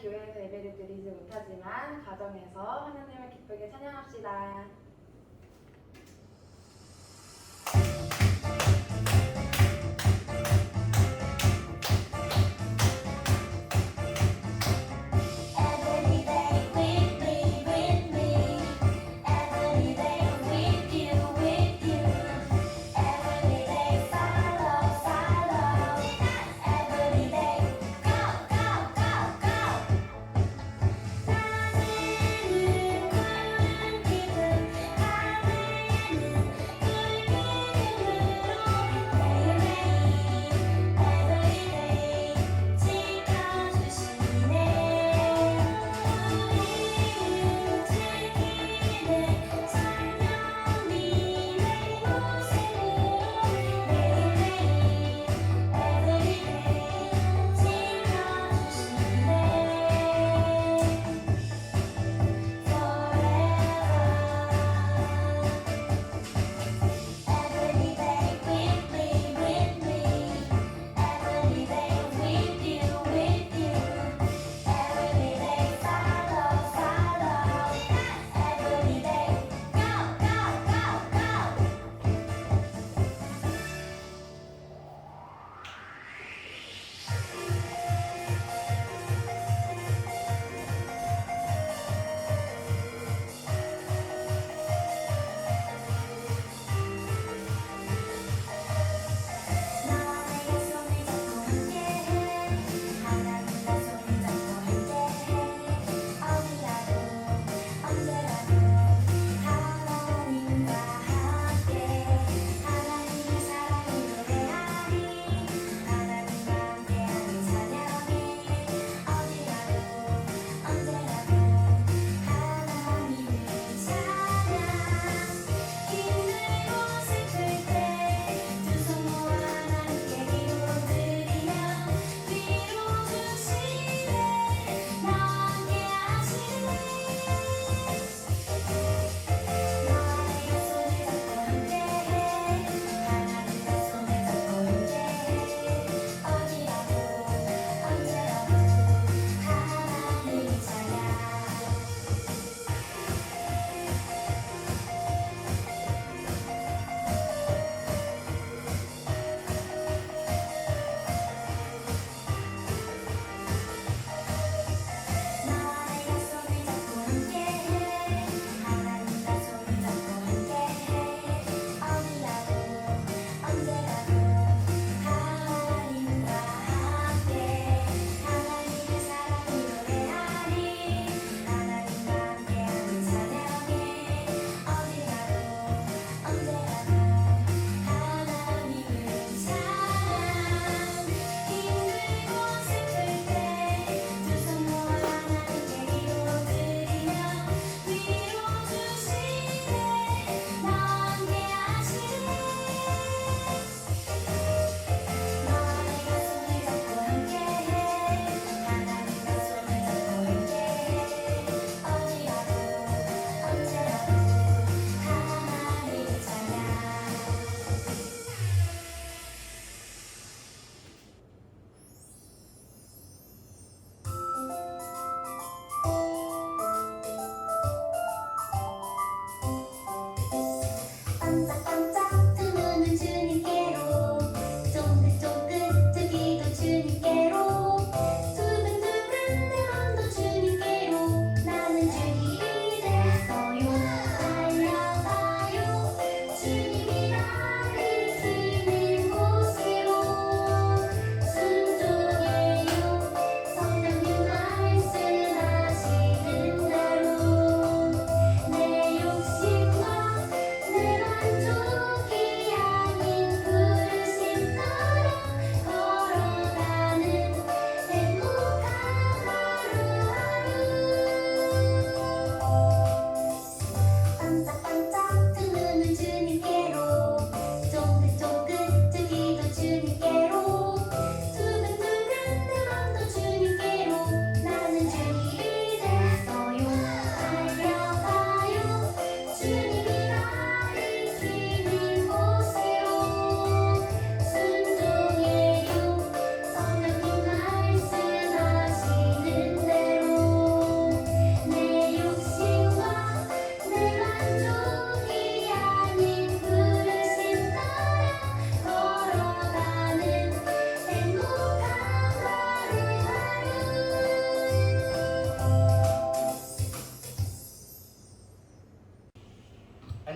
교회에서 예배를 드리지 못하지만 가정에서 하나님을 기쁘게 찬양합시다.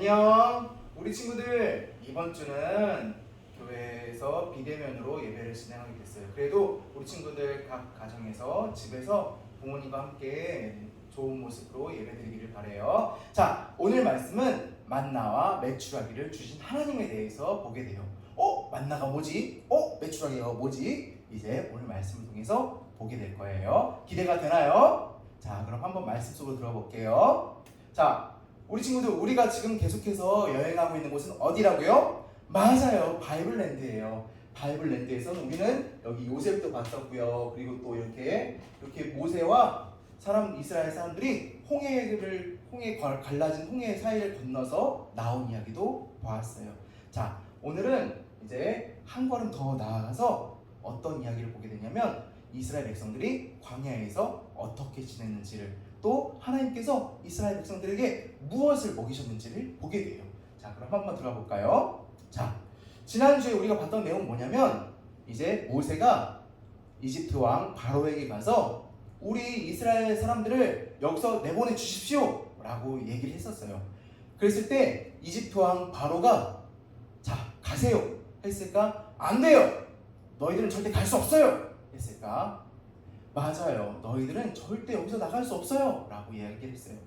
안녕. 우리 친구들, 이번 주는 교회에서 비대면으로 예배를 진행하게 됐어요. 그래도 우리 친구들 각 가정에서 집에서 부모님과 함께 좋은 모습으로 예배드리기를 바래요. 자, 오늘 말씀은 만나와 메추라기를 주신 하나님에 대해서 보게 돼요. 만나가 뭐지? 메추라기가 뭐지? 이제 오늘 말씀을 통해서 보게 될 거예요. 기대가 되나요? 자, 그럼 한번 말씀 속으로 들어볼게요. 자, 우리 친구들, 우리가 지금 계속해서 여행하고 있는 곳은 어디라고요? 맞아요, 바이블랜드예요. 바이블랜드에서는 우리는 여기 요셉도 봤었고요. 그리고 또 이렇게 모세와 이스라엘 사람들이 홍해 갈라진 홍해 사이를 건너서 나온 이야기도 보았어요. 자, 오늘은 이제 한 걸음 더 나아가서 어떤 이야기를 보게 되냐면 이스라엘 백성들이 광야에서 어떻게 지냈는지를, 또 하나님께서 이스라엘 백성들에게 무엇을 먹이셨는지를 보게 돼요. 자, 그럼 한번 들어가 볼까요? 자, 지난주에 우리가 봤던 내용은 뭐냐면 이제 모세가 이집트 왕 바로에게 가서 우리 이스라엘 사람들을 여기서 내보내 주십시오 라고 얘기를 했었어요. 그랬을 때 이집트 왕 바로가 자, 가세요 했을까? 안 돼요! 너희들은 절대 갈 수 없어요! 했을까? 맞아요, 너희들은 절대 여기서 나갈 수 없어요 라고 이야기를 했어요.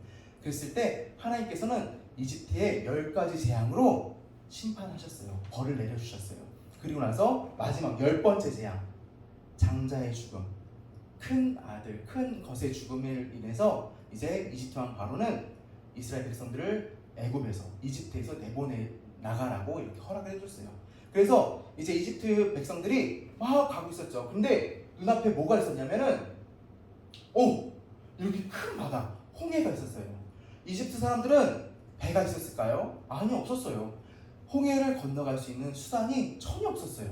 그랬을 때 하나님께서는 이집트의 10가지 재앙으로 심판하셨어요. 벌을 내려주셨어요. 그리고 나서 마지막 10번째 재앙, 장자의 죽음, 큰 아들, 큰 것의 죽음을 인해서 이제 이집트 왕 바로는 이스라엘 백성들을 애굽에서, 이집트에서 내보내 나가라고 이렇게 허락을 해줬어요. 그래서 이제 이집트 백성들이 막 가고 있었죠. 근데 눈앞에 뭐가 있었냐면은 이렇게 큰 바다, 홍해가 있었어요. 이집트 사람들은 배가 있었을까요? 아니, 없었어요. 홍해를 건너갈 수 있는 수단이 전혀 없었어요.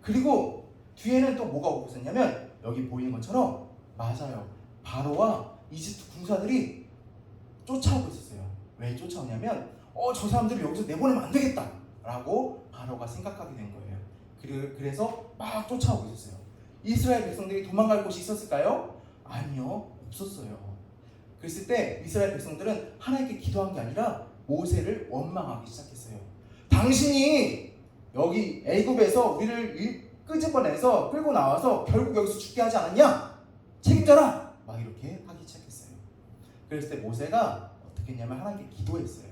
그리고 뒤에는 또 뭐가 오고 있었냐면 여기 보이는 것처럼, 맞아요, 바로와 이집트 군사들이 쫓아오고 있었어요. 왜 쫓아오냐면 저 사람들을 여기서 내보내면 안 되겠다 라고 바로가 생각하게 된 거예요. 그래서 막 쫓아오고 있었어요. 이스라엘 백성들이 도망갈 곳이 있었을까요? 아니요, 없었어요. 그랬을 때 이스라엘 백성들은 하나님께 기도한 게 아니라 모세를 원망하기 시작했어요. 당신이 여기 애굽에서 우리를 끄집어내서 끌고 나와서 결국 여기서 죽게 하지 않았냐? 책임져라! 막 이렇게 하기 시작했어요. 그랬을 때 모세가 어떻게 했냐면 하나님께 기도했어요.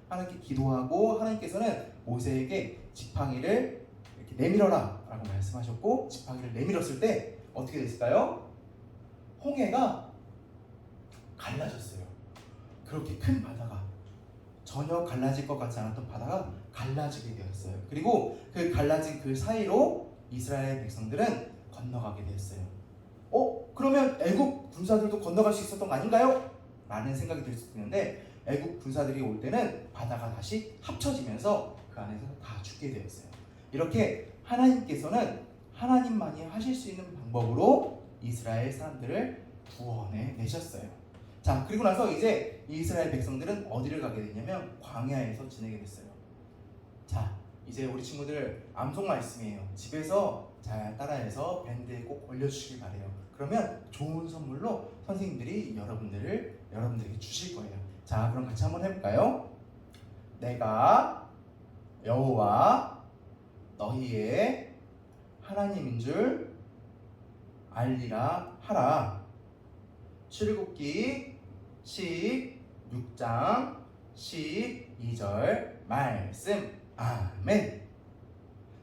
하나님께 기도하고 하나님께서는 모세에게 지팡이를 이렇게 내밀어라 라고 말씀하셨고, 지팡이를 내밀었을 때 어떻게 됐을까요? 홍해가 갈라졌어요. 그렇게 큰 바다가, 전혀 갈라질 것 같지 않았던 바다가 갈라지게 되었어요. 그리고 그 갈라진 그 사이로 이스라엘 백성들은 건너가게 되었어요. 그러면 애굽 군사들도 건너갈 수 있었던 거 아닌가요? 라는 생각이 들 수도 있는데, 애굽 군사들이 올 때는 바다가 다시 합쳐지면서 그 안에서 다 죽게 되었어요. 이렇게 하나님께서는 하나님만이 하실 수 있는 방법으로 이스라엘 사람들을 구원해 내셨어요. 자, 그리고 나서 이제 이스라엘 백성들은 어디를 가게 됐냐면 광야에서 지내게 됐어요. 자, 이제 우리 친구들 암송 말씀이에요. 집에서 잘 따라해서 밴드에 꼭 올려주시길 바래요. 그러면 좋은 선물로 선생님들이 여러분들에게 주실 거예요. 자, 그럼 같이 한번 해볼까요? 내가 여호와 너희의 하나님인 줄 알리라 하라. 출애굽기 16장 12절 말씀. 아멘.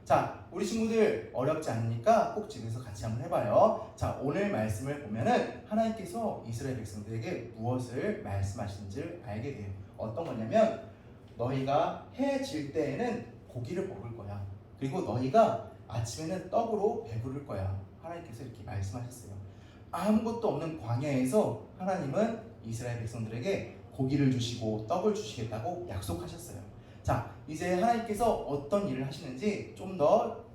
자, 우리 친구들 어렵지 않으니까 꼭 집에서 같이 한번 해봐요. 자, 오늘 말씀을 보면은 하나님께서 이스라엘 백성들에게 무엇을 말씀하시는지를 알게 돼요. 어떤 거냐면 너희가 해 질 때에는 고기를 먹을 거야. 그리고 너희가 아침에는 떡으로 배부를 거야. 하나님께서 이렇게 말씀하셨어요. 아무것도 없는 광야에서 하나님은 이스라엘 백성들에게 고기를 주시고 떡을 주시겠다고 약속하셨어요. 자, 이제 하나님께서 어떤 일을 하시는지 좀 더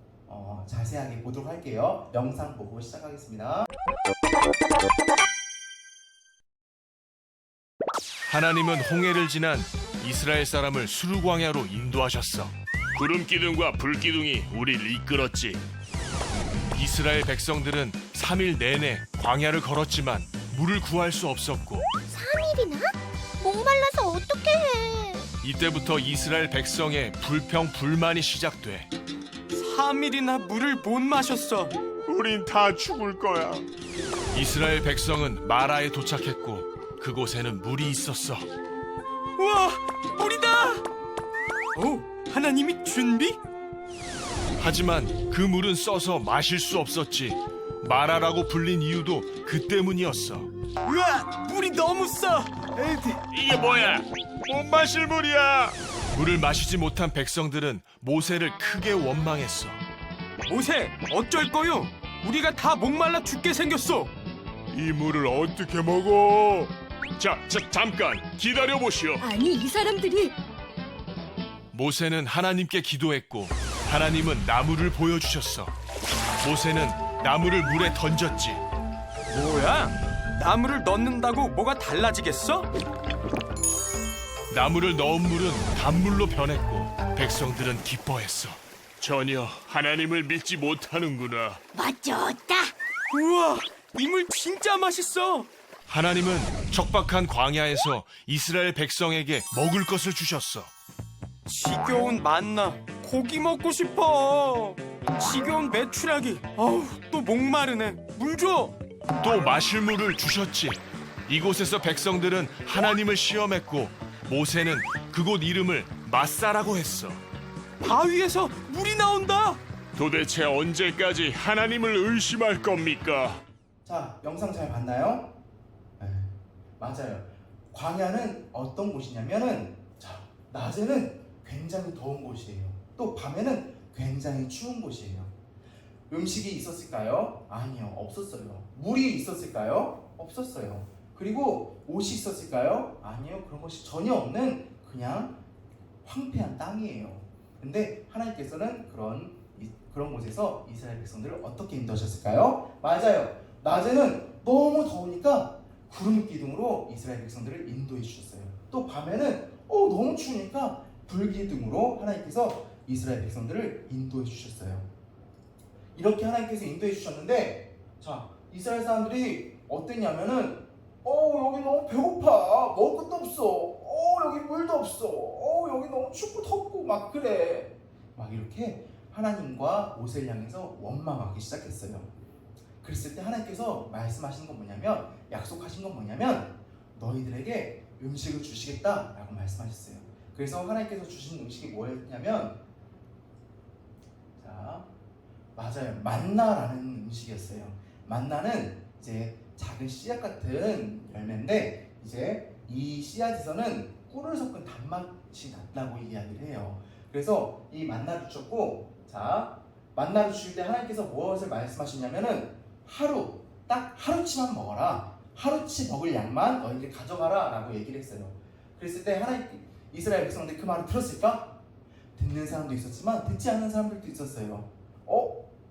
자세하게 보도록 할게요. 영상 보고 시작하겠습니다. 하나님은 홍해를 지난 이스라엘 사람을 수르광야로 인도하셨어. 구름 기둥과 불 기둥이 우리를 이끌었지. 이스라엘 백성들은 3일 내내 광야를 걸었지만 물을 구할 수 없었고, 3일이나? 목말라서 어떻게 해? 이때부터 이스라엘 백성의 불평 불만이 시작돼. 3일이나 물을 못 마셨어. 우린 다 죽을 거야. 이스라엘 백성은 마라에 도착했고 그곳에는 물이 있었어. 우와, 물이다! 오, 하나님이 준비? 하지만 그 물은 써서 마실 수 없었지. 마라라고 불린 이유도 그 때문이었어. 우와, 물이 너무 써. 이게 뭐야? 못 마실 물이야. 물을 마시지 못한 백성들은 모세를 크게 원망했어. 모세, 어쩔 거요? 우리가 다 목말라 죽게 생겼어. 이 물을 어떻게 먹어? 자, 잠깐 기다려 보시오. 아니, 이 사람들이 모세는 하나님께 기도했고 하나님은 나무를 보여주셨어. 모세는 나무를 물에 던졌지. 뭐야? 나무를 넣는다고 뭐가 달라지겠어? 나무를 넣은 물은 단물로 변했고 백성들은 기뻐했어. 전혀 하나님을 믿지 못하는구나. 맞췄다. 우와, 이 물 진짜 맛있어. 하나님은 척박한 광야에서 이스라엘 백성에게 먹을 것을 주셨어. 지겨운 만나, 고기 먹고 싶어. 지겨운 메추라기, 아우, 또 목마르네. 물 줘. 또 마실 물을 주셨지. 이곳에서 백성들은 하나님을 시험했고 모세는 그곳 이름을 마사라고 했어. 바위에서 물이 나온다. 도대체 언제까지 하나님을 의심할 겁니까? 자, 영상 잘 봤나요? 네, 맞아요. 광야는 어떤 곳이냐면은, 자, 낮에는 굉장히 더운 곳이에요. 또 밤에는 굉장히 추운 곳이에요. 음식이 있었을까요? 아니요, 없었어요. 물이 있었을까요? 없었어요. 그리고 옷이 있었을까요? 아니요, 그런 것이 전혀 없는 그냥 황폐한 땅이에요. 근데 하나님께서는 그런 곳에서 이스라엘 백성들을 어떻게 인도하셨을까요? 맞아요. 낮에는 너무 더우니까 구름 기둥으로 이스라엘 백성들을 인도해 주셨어요. 또 밤에는 너무 추우니까 불 기둥으로 하나님께서 이스라엘 백성들을 인도해 주셨어요. 이렇게 하나님께서 인도해 주셨는데, 자, 이스라엘 사람들이 어땠냐면은 여기 너무 배고파. 먹을 것도 없어. 여기 물도 없어. 여기 너무 춥고 덥고 막 그래. 막 이렇게 하나님과 모세를 향해서 원망하기 시작했어요. 그랬을 때 하나님께서 말씀하시는 건 뭐냐면, 약속하신 건 뭐냐면 너희들에게 음식을 주시겠다라고 말씀하셨어요. 그래서 하나님께서 주신 음식이 뭐였냐면, 자, 맞아요, 만나라는 음식이었어요. 만나는 이제 작은 씨앗 같은 열매인데, 이제 이 씨앗에서는 꿀을 섞은 단맛이 난다고 이야기를 해요. 그래서 이 만나를 주셨고, 자, 만나를 주실 때 하나님께서 무엇을 말씀하시냐면은 딱 하루치만 먹어라. 하루치 먹을 양만 너희들이 가져가라 라고 얘기를 했어요. 그랬을 때 이스라엘 백성들이 그 말을 들었을까? 듣는 사람도 있었지만 듣지 않는 사람들도 있었어요.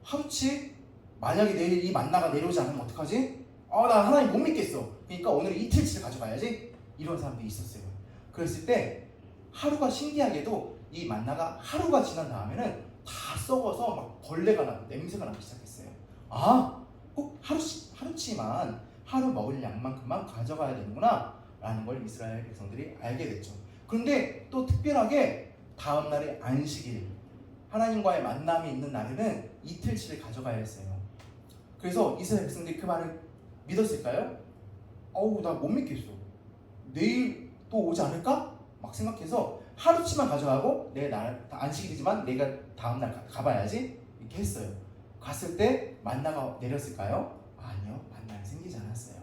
하루치? 만약에 내일 이 만나가 내려오지 않으면 어떡하지? 나 하나님 못 믿겠어. 그러니까 오늘 이틀치를 가져가야지. 이런 사람들이 있었어요. 그랬을 때 하루가 신기하게도 이 만나가 하루가 지난 다음에는 다 썩어서 막 벌레가 나고 냄새가 나기 시작했어요. 꼭 하루치만 하루 먹을 양만큼만 가져가야 되는구나 라는 걸 이스라엘 백성들이 알게 됐죠. 그런데 또 특별하게 다음 날이 안식일, 하나님과의 만남이 있는 날에는 이틀치를 가져가야 했어요. 그래서 이스라엘 백성들이 그 말을 믿었을까요? 나 못 믿겠어. 내일 또 오지 않을까? 막 생각해서 하루치만 가져가고 내일 안식일이지만 내가 다음날 가봐야지 이렇게 했어요. 갔을 때 만나가 내렸을까요? 아니요, 만나가 생기지 않았어요.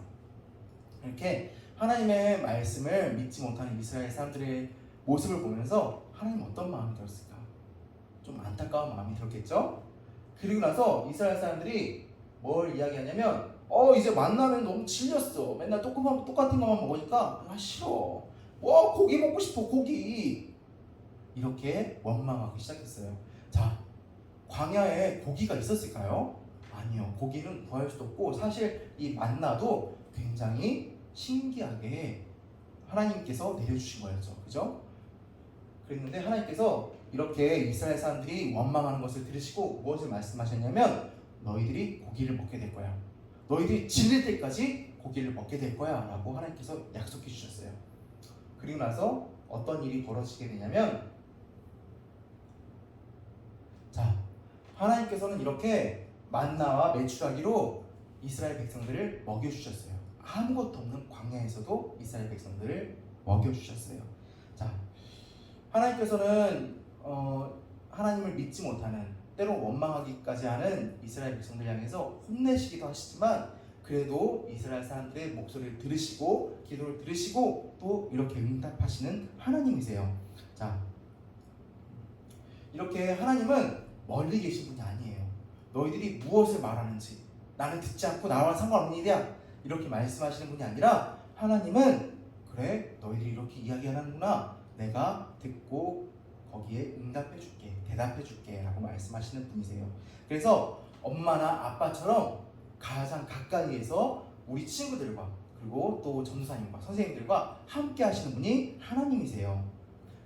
이렇게 하나님의 말씀을 믿지 못하는 이스라엘 사람들의 모습을 보면서 하나님 어떤 마음이 들었을까? 좀 안타까운 마음이 들었겠죠? 그리고 나서 이스라엘 사람들이 뭘 이야기하냐면 이제 만나면 너무 질렸어. 맨날 똑같은 것만 먹으니까 싫어. 고기 먹고 싶어, 고기. 이렇게 원망하기 시작했어요. 자, 광야에 고기가 있었을까요? 아니요, 고기는 구할 수도 없고, 사실 이 만나도 굉장히 신기하게 하나님께서 내려주신 거였죠. 그죠? 그랬는데 하나님께서 이렇게 이스라엘 사람들이 원망하는 것을 들으시고 무엇을 말씀하셨냐면, 너희들이 고기를 먹게 될 거야. 너희들이 질릴 때까지 고기를 먹게 될 거야 라고 하나님께서 약속해 주셨어요. 그리고 나서 어떤 일이 벌어지게 되냐면, 자, 하나님께서는 이렇게 만나와 메추라기로 이스라엘 백성들을 먹여주셨어요. 아무것도 없는 광야에서도 이스라엘 백성들을 먹여주셨어요. 자, 하나님께서는 하나님을 믿지 못하는, 때로 원망하기까지 하는 이스라엘 백성들 향해서 혼내시기도 하시지만, 그래도 이스라엘 사람들의 목소리를 들으시고 기도를 들으시고 또 이렇게 응답하시는 하나님이세요. 자, 이렇게 하나님은 멀리 계신 분이 아니에요. 너희들이 무엇을 말하는지 나는 듣지 않고 나와 상관없는 일이야, 이렇게 말씀하시는 분이 아니라, 하나님은 그래 너희들이 이렇게 이야기하는구나, 내가 듣고 거기에 응답해 줄게, 대답해 줄게 라고 말씀하시는 분이세요. 그래서 엄마나 아빠처럼 가장 가까이에서 우리 친구들과 그리고 또 전도사님과 선생님들과 함께 하시는 분이 하나님이세요.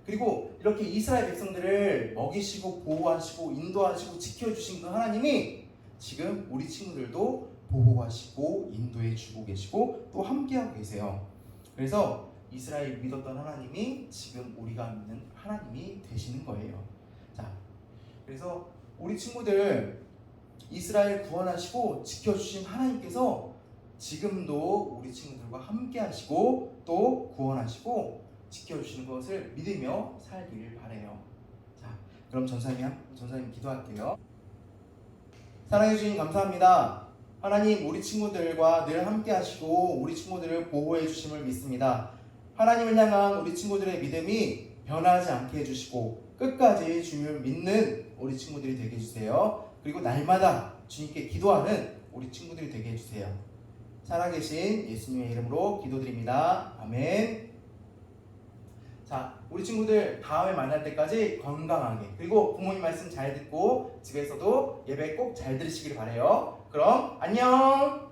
그리고 이렇게 이스라엘 백성들을 먹이시고 보호하시고 인도하시고 지켜주신 그 하나님이 지금 우리 친구들도 보호하시고 인도해 주고 계시고 또 함께하고 계세요. 그래서 이스라엘 믿었던 하나님이 지금 우리가 믿는 하나님이 되시는 거예요. 자, 그래서 우리 친구들 이스라엘 구원하시고 지켜주신 하나님께서 지금도 우리 친구들과 함께 하시고 또 구원하시고 지켜주시는 것을 믿으며 살기를 바라요. 자, 그럼 전사님 기도할게요. 사랑해 주님 감사합니다. 하나님, 우리 친구들과 늘 함께 하시고 우리 친구들을 보호해 주심을 믿습니다. 하나님을 향한 우리 친구들의 믿음이 변하지 않게 해주시고 끝까지 주님을 믿는 우리 친구들이 되게 해주세요. 그리고 날마다 주님께 기도하는 우리 친구들이 되게 해주세요. 살아계신 예수님의 이름으로 기도드립니다. 아멘. 자, 우리 친구들 다음에 만날 때까지 건강하게, 그리고 부모님 말씀 잘 듣고 집에서도 예배 꼭 잘 들으시길 바래요. 그럼 안녕.